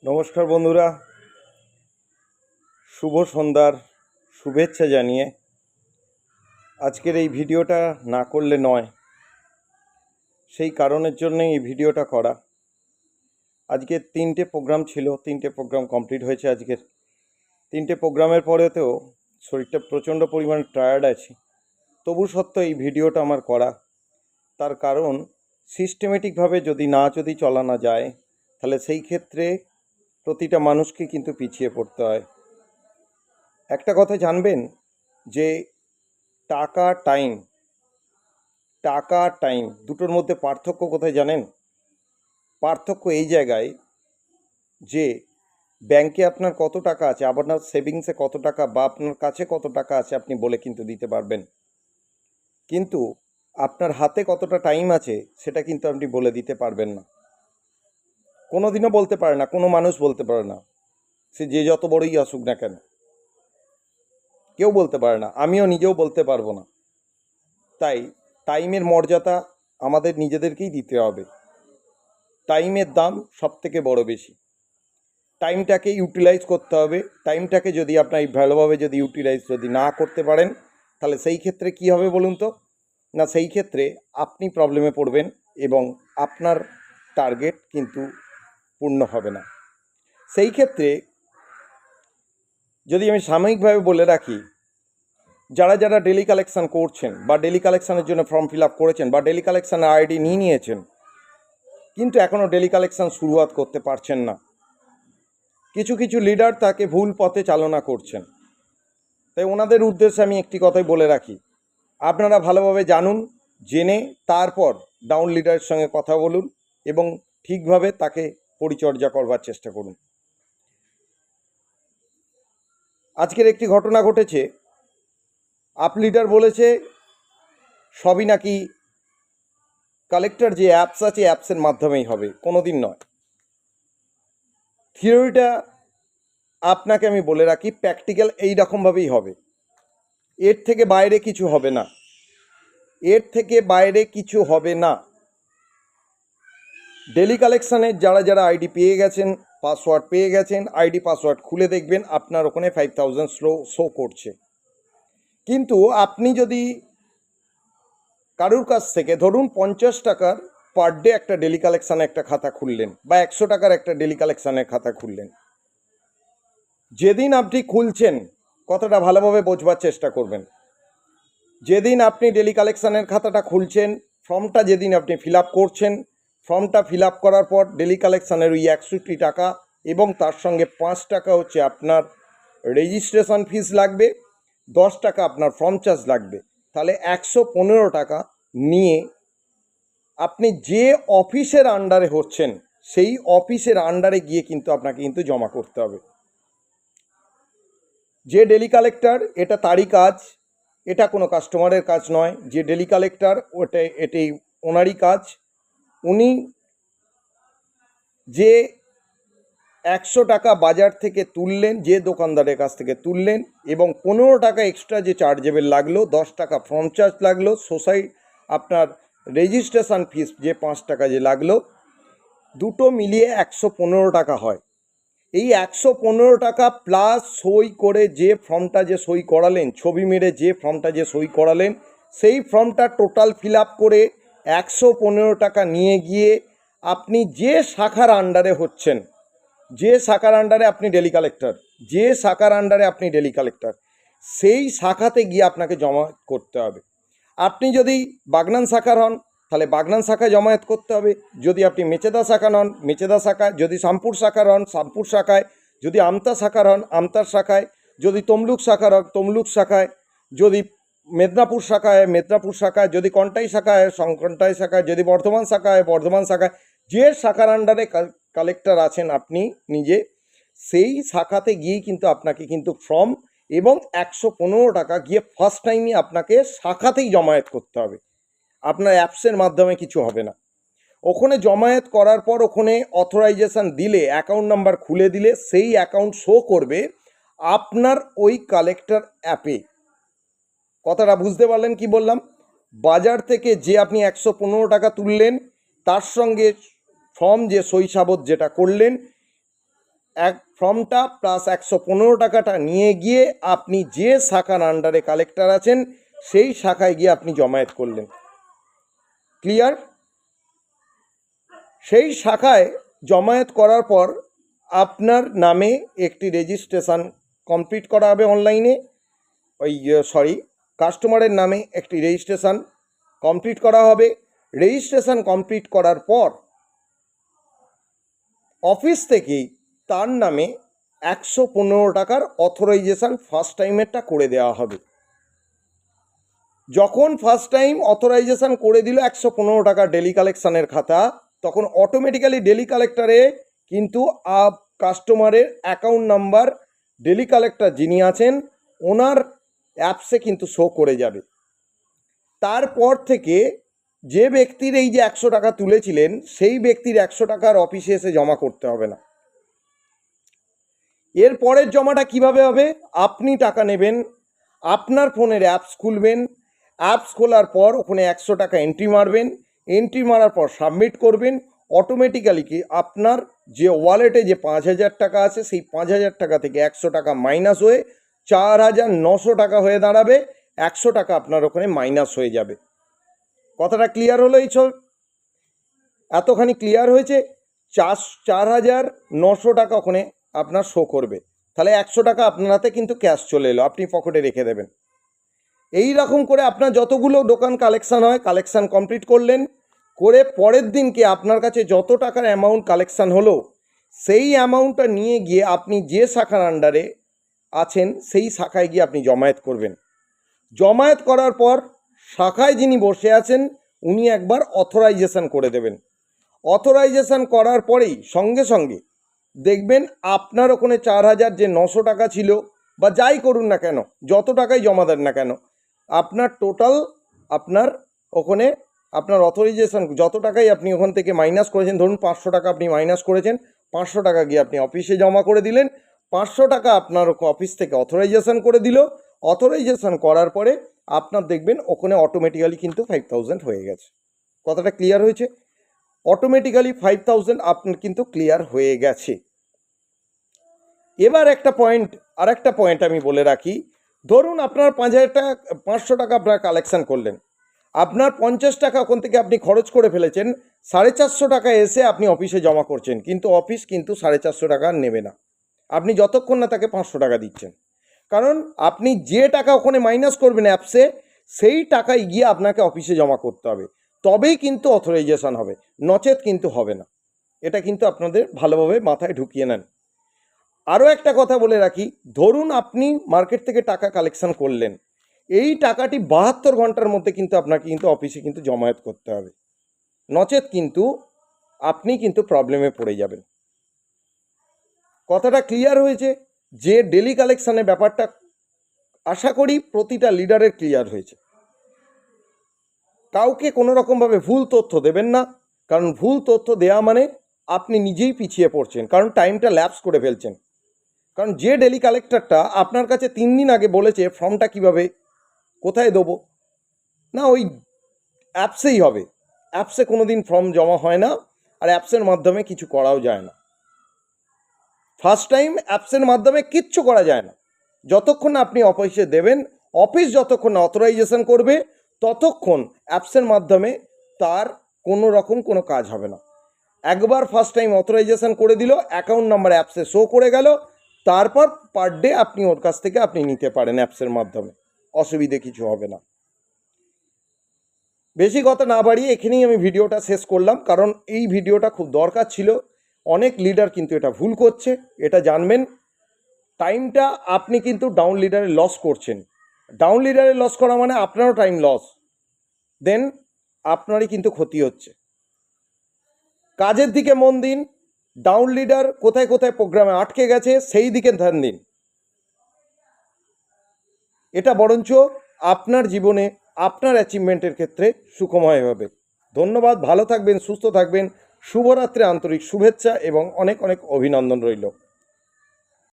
নমস্কার বন্ধুরা, শুভ সন্ধ্যার শুভেচ্ছা জানিয়ে আজকের এই ভিডিওটা না করলে নয়, সেই কারণের জন্যই এই ভিডিওটা করা। আজকে 3টে প্রোগ্রাম ছিল, 3টে প্রোগ্রাম কমপ্লিট হয়েছে। আজকের 3টে প্রোগ্রামের পরেতেও শরীরটা প্রচণ্ড পরিমাণে টায়ার্ড আছে, তবু সত্ত্বেও এই ভিডিওটা আমার করা। তার কারণ সিস্টেমেটিকভাবে যদি চলা না যায়, তাহলে সেই ক্ষেত্রে প্রতিটা মানুষকে কিন্তু পিছিয়ে পড়তে হয়। একটা কথা জানবেন যে টাকা টাইম দুটোর মধ্যে পার্থক্য কোথায় জানেন? পার্থক্য এই জায়গায় যে ব্যাংকে আপনার কত টাকা আছে, আপনার সেভিংসে কত টাকা বা আপনার কাছে কত টাকা আছে আপনি বলে কিন্তু দিতে পারবেন, কিন্তু আপনার হাতে কতটা টাইম আছে সেটা কিন্তু আপনি বলে দিতে পারবেন না। কোনো দিনও বলতে পারে না, কোনো মানুষ বলতে পারে না, সে যে যত বড়ই আসুক না কেন, কেউ বলতে পারে না, আমিও নিজেও বলতে পারবো না। তাই টাইমের মর্যাদা আমাদের নিজেদেরকেই দিতে হবে। টাইমের দাম সবথেকে বড় বেশি। টাইমটাকে ইউটিলাইজ করতে হবে। টাইমটাকে যদি আপনার ভালোভাবে ইউটিলাইজ না করতে পারেন, তাহলে সেই ক্ষেত্রে কি হবে বলুন তো? না, সেই ক্ষেত্রে আপনি প্রবলেমে পড়বেন এবং আপনার টার্গেট কিন্তু পূর্ণ হবে না। সেই ক্ষেত্রে যদি আমি সাময়িকভাবে বলে রাখি, যারা ডেলি কালেকশান করছেন বা ডেলি কালেকশানের জন্য ফর্ম ফিল আপ করেছেন বা ডেলি কালেকশানের আইডি নিয়েছেন, কিন্তু এখনও ডেলি কালেকশান শুরুয়াত করতে পারছেন না, কিছু লিডার তাকে ভুল পথে চালনা করছেন। তাই ওনাদের উদ্দেশ্যে আমি একটি কথাই বলে রাখি, আপনারা ভালোভাবে জানুন, জেনে তারপর ডাউন লিডারের সঙ্গে কথা বলুন এবং ঠিকভাবে তাকে পরিচর্যা করবার চেষ্টা করুন। আজকের একটি ঘটনা ঘটেছে। আপ লিডার বলেছে সবই নাকি কালেক্টর যে অ্যাপস আছে অ্যাপসের মাধ্যমেই হবে, কোনো দিন নয়। থিওরিটা আপনাকে আমি বলে রাখি, প্র্যাকটিক্যাল এই রকমভাবেই হবে, এর থেকে বাইরে কিছু হবে না, এর থেকে বাইরে কিছু হবে না। ডেলি কালেকশানের যারা আইডি পেয়ে গেছেন, পাসওয়ার্ড পেয়ে গেছেন, আইডি পাসওয়ার্ড খুলে দেখবেন আপনার ওখানে 5000 শো করছে। কিন্তু আপনি যদি কারুর কাছ থেকে ধরুন 50 টাকার পার ডে একটা ডেলি কালেকশানে একটা খাতা খুললেন বা 100 টাকার একটা ডেলি কালেকশানের খাতা খুললেন, যেদিন আপনি খুলছেন কথাটা ভালোভাবে বোঝবার চেষ্টা করবেন। যেদিন আপনি ডেলি কালেকশানের খাতাটা খুলছেন, ফর্মটা যেদিন আপনি ফিল আপ করছেন, ফর্মটা ফিল আপ করার পর ডেলি কালেকশানের ওই 61 টাকা এবং তার সঙ্গে 5 টাকা হচ্ছে আপনার রেজিস্ট্রেশন ফিস লাগবে, 10 টাকা আপনার ফর্ম চার্জ লাগবে। তাহলে 115 টাকা নিয়ে আপনি যে অফিসের আন্ডারে হচ্ছেন সেই অফিসের আন্ডারে গিয়ে কিন্তু আপনাকে কিন্তু জমা করতে হবে। যে ডেলি কালেক্টর, এটা তারই কাজ, এটা কোনো কাস্টমারের কাজ নয়। যে ডেলি কালেক্টর এটাই ওনারই কাজ। উনি যে 100 টাকা বাজার থেকে তুললেন, যে দোকানদারের কাছ থেকে তুললেন, এবং 15 টাকা এক্সট্রা যে চার্জেবল লাগলো, 10 টাকা ফর্ম চার্জ লাগলো, আপনার রেজিস্ট্রেশন ফিস যে 5 টাকা যে লাগলো, দুটো মিলিয়ে 115 টাকা হয়। এই 115 টাকা প্লাস সই করে যে ফর্মটা যে সই করালেন, ছবি মেরে যে ফর্মটা যে সই করালেন, সেই ফর্মটা টোটাল ফিল আপ করে 115 টাকা নিয়ে গিয়ে আপনি যে শাখার আন্ডারে হচ্ছেন, যে শাখার আন্ডারে আপনি ডেলি কালেক্টর, সেই শাখাতে গিয়ে আপনাকে জমা করতে হবে। আপনি যদি বাগনান শাখার হন, তাহলে বাগনান শাখায় জমায়েত করতে হবে। যদি আপনি মেচেদা শাখা হন, মেচেদা শাখায়, যদি শামপুর শাখার হন শামপুর শাখায়, যদি আমতা শাখার হন আমতার শাখায়, যদি তমলুক শাখার হন তমলুক শাখায়, যদি মেদিনীপুর শাখায়, যদি কন্টাই শাখায় কন্টাই শাখায়, যদি বর্ধমান শাখায় বর্ধমান শাখায়, যে শাখার আন্ডারে কালেক্টর আছেন আপনি নিজে, সেই শাখাতে গিয়েই কিন্তু আপনাকে কিন্তু ফর্ম এবং 115 টাকা গিয়ে ফার্স্ট টাইমই আপনাকে শাখাতেই জমায়েত করতে হবে। আপনার অ্যাপসের মাধ্যমে কিছু হবে না। ওখানে জমায়েত করার পর ওখানে অথরাইজেশন দিলে, অ্যাকাউন্ট নাম্বার খুলে দিলে সেই অ্যাকাউন্ট শো করবে আপনার ওই কালেক্টর অ্যাপে। কথাটা বুঝতে পারলেন কি বললাম? বাজার থেকে যে আপনি 115 টাকা তুললেন, তার সঙ্গে ফর্ম যে সই সাবত যেটা করলেন, ফর্মটা প্লাস 115 টাকাটা নিয়ে গিয়ে আপনি যে শাখার আন্ডারে কালেক্টর আছেন সেই শাখায় গিয়ে আপনি জমায়েত করলেন। ক্লিয়ার? সেই শাখায় জমায়েত করার পর আপনার নামে একটি রেজিস্ট্রেশন কমপ্লিট করা হবে অনলাইনে, কাস্টমারের নামে একটি রেজিস্ট্রেশন কমপ্লিট করা হবে। রেজিস্ট্রেশন কমপ্লিট করার পর অফিস থেকেই তার নামে 115 টাকার অথরাইজেশন ফার্স্ট টাইমেরটা করে দেওয়া হবে। যখন ফার্স্ট টাইম অথরাইজেশন করে দিল 115 টাকা ডেলি কালেকশানের খাতা, তখন অটোমেটিক্যালি ডেলি কালেক্টরে কিন্তু কাস্টমারের অ্যাকাউন্ট নাম্বার ডেলি কালেক্টর যিনি আছেন ওনার অ্যাপসে কিন্তু শো করে যাবে। তারপর থেকে যে ব্যক্তির এই যে 100 টাকা তুলেছিলেন সেই ব্যক্তির 100 টাকার অফিসে এসে জমা করতে হবে না। এর পরের জমাটা কিভাবে হবে? আপনি টাকা নেবেন, আপনার ফোনের অ্যাপস খুলবেন, অ্যাপস খোলার পর ওখানে 100 টাকা এন্ট্রি মারবেন, এন্ট্রি মারার পর সাবমিট করবেন। অটোমেটিক্যালি কি আপনার যে ওয়ালেটে যে 5000 টাকা আছে সেই 5000 টাকা থেকে 100 টাকা মাইনাস হয়ে 4900 টাকা হয়ে দাঁড়াবে। 100 টাকা আপনার ওখানে মাইনাস হয়ে যাবে। কথাটা ক্লিয়ার হলো? এই এতখানি ক্লিয়ার হয়েছে? 4900 টাকা ওখানে আপনার শো করবে। তাহলে 100 টাকা আপনার হাতে কিন্তু ক্যাশ চলে এলো, আপনি পকেটে রেখে দেবেন। এই রকম করে আপনার যতগুলো দোকান কালেকশান হয় কালেকশান কমপ্লিট করলেন, করে পরের দিনকে আপনার কাছে যত টাকার অ্যামাউন্ট কালেকশান হলো সেই অ্যামাউন্টটা নিয়ে গিয়ে আপনি যে শাখার আন্ডারে আছেন সেই শাখায় গিয়ে আপনি জমায়েত করবেন। জমায়েত করার পর শাখায় যিনি বসে আছেন উনি একবার অথরাইজেশন করে দেবেন। অথরাইজেশন করার পরেই সঙ্গে সঙ্গে দেখবেন আপনার ওখানে 4900 টাকা ছিল বা যাই করুন না কেন, যত টাকাই জমা দেন না কেন, আপনার টোটাল আপনার ওখানে আপনার অথরাইজেশন যত টাকাই আপনি ওখান থেকে মাইনাস করেছেন, ধরুন 500 টাকা আপনি মাইনাস করেছেন, 500 টাকা গিয়ে আপনি অফিসে জমা করে দিলেন, 500 টাকা আপনার অফিস থেকে অথরাইজেশন করে দিল। অথরাইজেশন করার পরে আপনার দেখবেন ওখানে অটোমেটিক্যালি কিন্তু 5000 হয়ে গেছে। কথাটা ক্লিয়ার হয়েছে? অটোমেটিক্যালি 5000 আপনার কিন্তু ক্লিয়ার হয়ে গেছে। এবার আর একটা পয়েন্ট আমি বলে রাখি। ধরুন আপনার 5000 টাকা 500 টাকা আপনার কালেকশান করলেন, আপনার 50 টাকা ওখান থেকে আপনি খরচ করে ফেলেছেন, 450 টাকা এসে আপনি অফিসে জমা করছেন, কিন্তু অফিস কিন্তু 450 টাকা নেবে না আপনি যতক্ষণ না তাকে 500 টাকা দিচ্ছেন। কারণ আপনি যে টাকা ওখানে মাইনাস করবেন অ্যাপসে সেই টাকায় গিয়ে আপনাকে অফিসে জমা করতে হবে, তবেই কিন্তু অথরাইজেশন হবে, নচেত কিন্তু হবে না। এটা কিন্তু আপনাদের ভালোভাবে মাথায় ঢুকিয়ে নেন। আরও একটা কথা বলে রাখি, ধরুন আপনি মার্কেট থেকে টাকা কালেকশন করলেন, এই টাকাটি 72 ঘন্টার মধ্যে কিন্তু আপনাকে কিন্তু অফিসে কিন্তু জমায়েত করতে হবে, নচেত কিন্তু আপনি কিন্তু প্রবলেমে পড়ে যাবেন। কথাটা ক্লিয়ার হয়েছে? যে ডেলি কালেকশানের ব্যাপারটা আশা করি প্রতিটা লিডারের ক্লিয়ার হয়েছে। কাউকে কোনো রকমভাবে ভুল তথ্য দেবেন না, কারণ ভুল তথ্য দেওয়া মানে আপনি নিজেই পিছিয়ে পড়ছেন, কারণ টাইমটা ল্যাপস করে ফেলছেন। কারণ যে ডেলি কালেক্টরটা আপনার কাছে 3 দিন আগে বলেছে ফর্মটা কিভাবে কোথায় দেবো, না ওই অ্যাপসেই হবে, অ্যাপসে কোনো দিন ফর্ম জমা হয় না, আর অ্যাপসের মাধ্যমে কিছু করাও যায় না। ফার্স্ট টাইম অ্যাপসের মাধ্যমে কিচ্ছু করা যায় না যতক্ষণ না আপনি অফিসে দেবেন। অফিস যতক্ষণ না অথরাইজেশন করবে ততক্ষণ অ্যাপসের মাধ্যমে তার কোনো রকম কোনো কাজ হবে না। একবার ফার্স্ট টাইম অথরাইজেশন করে দিল, অ্যাকাউন্ট নাম্বার অ্যাপসে শো করে গেল, তারপর পার ডে আপনি ওর কাছ থেকে আপনি নিতে পারেন অ্যাপসের মাধ্যমে, অসুবিধে কিছু হবে না। বেশি কথা না বাড়িয়ে এখানেই আমি ভিডিওটা শেষ করলাম, কারণ এই ভিডিওটা খুব দরকার ছিল। অনেক লিডার কিন্তু এটা ভুল করছে, এটা জানবেন। টাইমটা আপনি কিন্তু ডাউন লিডারে লস করছেন, ডাউন লিডারে লস করা মানে আপনারও টাইম লস, দেন আপনারই কিন্তু ক্ষতি হচ্ছে। কাজের দিকে মন দিন, ডাউন লিডার কোথায় কোথায় প্রোগ্রামে আটকে গেছে সেই দিকে ধ্যান দিন। এটা বরঞ্চ আপনার জীবনে আপনার অ্যাচিভমেন্টের ক্ষেত্রে সুখময় হবে। ধন্যবাদ, ভালো থাকবেন, সুস্থ থাকবেন। শুভরাত্রে আন্তরিক শুভেচ্ছা এবং অনেক অনেক অভিনন্দন রইল।